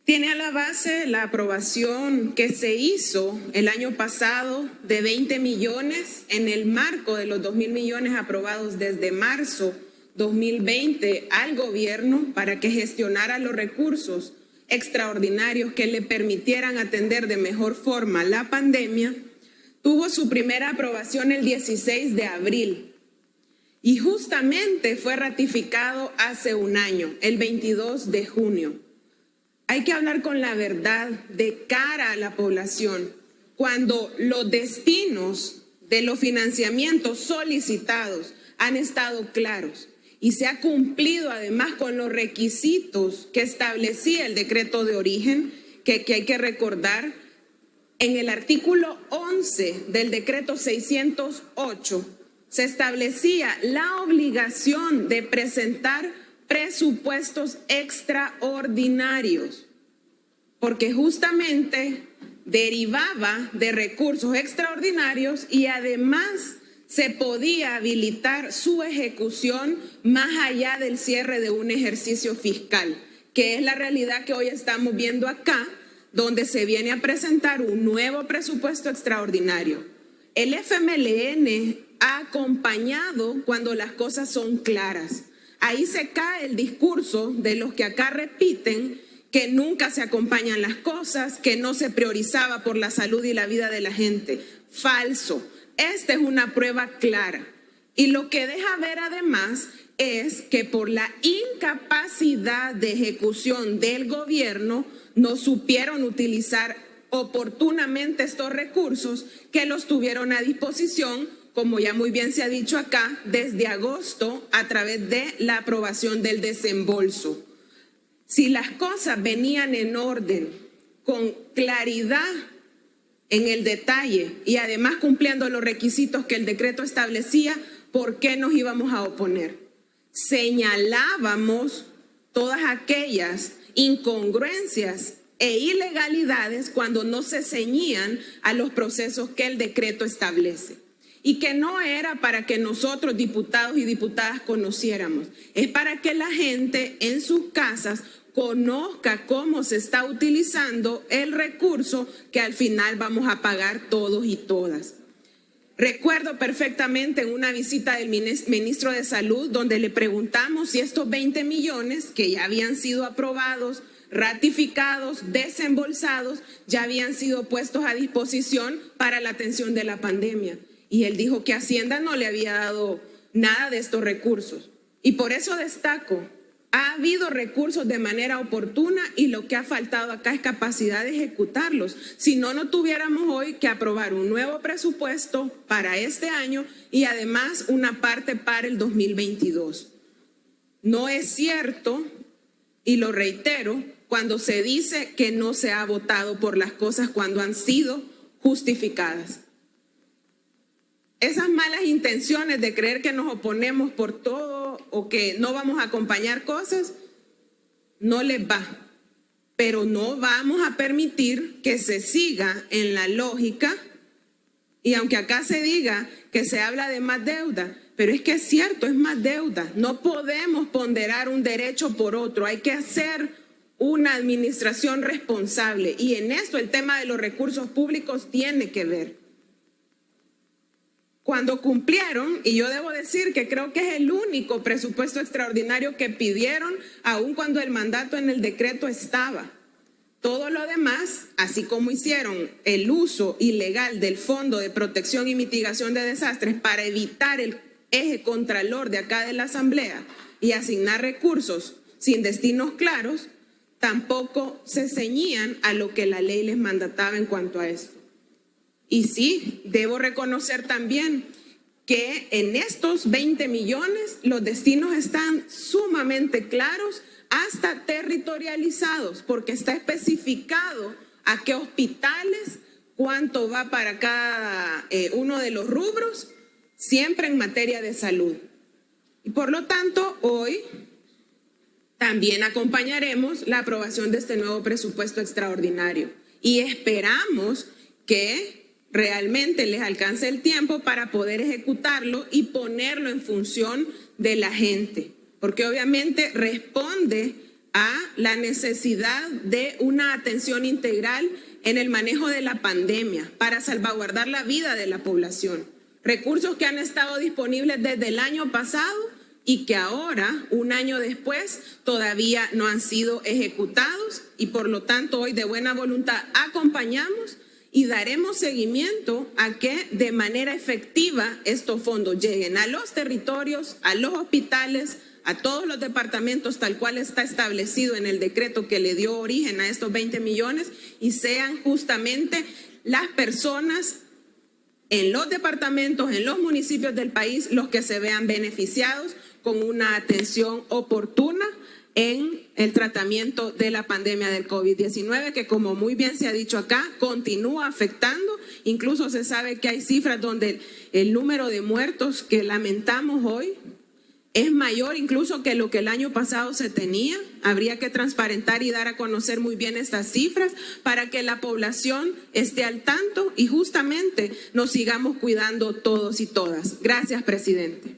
Tiene a la base la aprobación que se hizo el año pasado de 20 millones en el marco de los 2.000 millones aprobados desde marzo 2020 al gobierno para que gestionara los recursos extraordinarios que le permitieran atender de mejor forma la pandemia. Tuvo su primera aprobación el 16 de abril y justamente fue ratificado hace un año, el 22 de junio. Hay que hablar con la verdad de cara a la población. Cuando los destinos de los financiamientos solicitados han estado claros y se ha cumplido además con los requisitos que establecía el decreto de origen, que hay que recordar, en el artículo 11 del decreto 608 se establecía la obligación de presentar presupuestos extraordinarios, porque justamente derivaba de recursos extraordinarios y además se podía habilitar su ejecución más allá del cierre de un ejercicio fiscal, que es la realidad que hoy estamos viendo acá, donde se viene a presentar un nuevo presupuesto extraordinario. El FMLN ha acompañado cuando las cosas son claras. Ahí se cae el discurso de los que acá repiten que nunca se acompañan las cosas, que no se priorizaba por la salud y la vida de la gente. Falso. Esta es una prueba clara. Y lo que deja ver además es que por la incapacidad de ejecución del gobierno no supieron utilizar oportunamente estos recursos que los tuvieron a disposición, como ya muy bien se ha dicho acá, desde agosto a través de la aprobación del desembolso. Si las cosas venían en orden, con claridad en el detalle y además cumpliendo los requisitos que el decreto establecía, ¿por qué nos íbamos a oponer? Señalábamos todas aquellas incongruencias e ilegalidades cuando no se ceñían a los procesos que el decreto establece. Y que no era para que nosotros, diputados y diputadas, conociéramos. Es para que la gente en sus casas conozca cómo se está utilizando el recurso que al final vamos a pagar todos y todas. Recuerdo perfectamente en una visita del ministro de Salud donde le preguntamos si estos 20 millones que ya habían sido aprobados, ratificados, desembolsados, ya habían sido puestos a disposición para la atención de la pandemia. Y él dijo que Hacienda no le había dado nada de estos recursos. Y por eso destaco, ha habido recursos de manera oportuna y lo que ha faltado acá es capacidad de ejecutarlos. Si no, no tuviéramos hoy que aprobar un nuevo presupuesto para este año y además una parte para el 2022. No es cierto, y lo reitero, cuando se dice que no se ha votado por las cosas cuando han sido justificadas. Esas malas intenciones de creer que nos oponemos por todo o que no vamos a acompañar cosas, no les va. Pero no vamos a permitir que se siga en la lógica, y aunque acá se diga que se habla de más deuda, pero es que es cierto, es más deuda. No podemos ponderar un derecho por otro, hay que hacer una administración responsable. Y en esto el tema de los recursos públicos tiene que ver. Cuando cumplieron, y yo debo decir que creo que es el único presupuesto extraordinario que pidieron, aun cuando el mandato en el decreto estaba. Todo lo demás, así como hicieron el uso ilegal del Fondo de Protección y Mitigación de Desastres para evitar el eje contralor de acá de la Asamblea y asignar recursos sin destinos claros, tampoco se ceñían a lo que la ley les mandataba en cuanto a esto. Y sí, debo reconocer también que en estos 20 millones los destinos están sumamente claros, hasta territorializados, porque está especificado a qué hospitales, cuánto va para cada uno de los rubros, siempre en materia de salud. Y por lo tanto, hoy también acompañaremos la aprobación de este nuevo presupuesto extraordinario y esperamos que realmente les alcance el tiempo para poder ejecutarlo y ponerlo en función de la gente, porque obviamente responde a la necesidad de una atención integral en el manejo de la pandemia para salvaguardar la vida de la población. Recursos que han estado disponibles desde el año pasado y que ahora, un año después, todavía no han sido ejecutados y por lo tanto hoy de buena voluntad acompañamos y daremos seguimiento a que de manera efectiva estos fondos lleguen a los territorios, a los hospitales, a todos los departamentos tal cual está establecido en el decreto que le dio origen a estos 20 millones y sean justamente las personas en los departamentos, en los municipios del país, los que se vean beneficiados con una atención oportuna en el tratamiento de la pandemia del COVID-19, que como muy bien se ha dicho acá, continúa afectando. Incluso se sabe que hay cifras donde el número de muertos que lamentamos hoy es mayor incluso que lo que el año pasado se tenía. Habría que transparentar y dar a conocer muy bien estas cifras para que la población esté al tanto y justamente nos sigamos cuidando todos y todas. Gracias, presidente.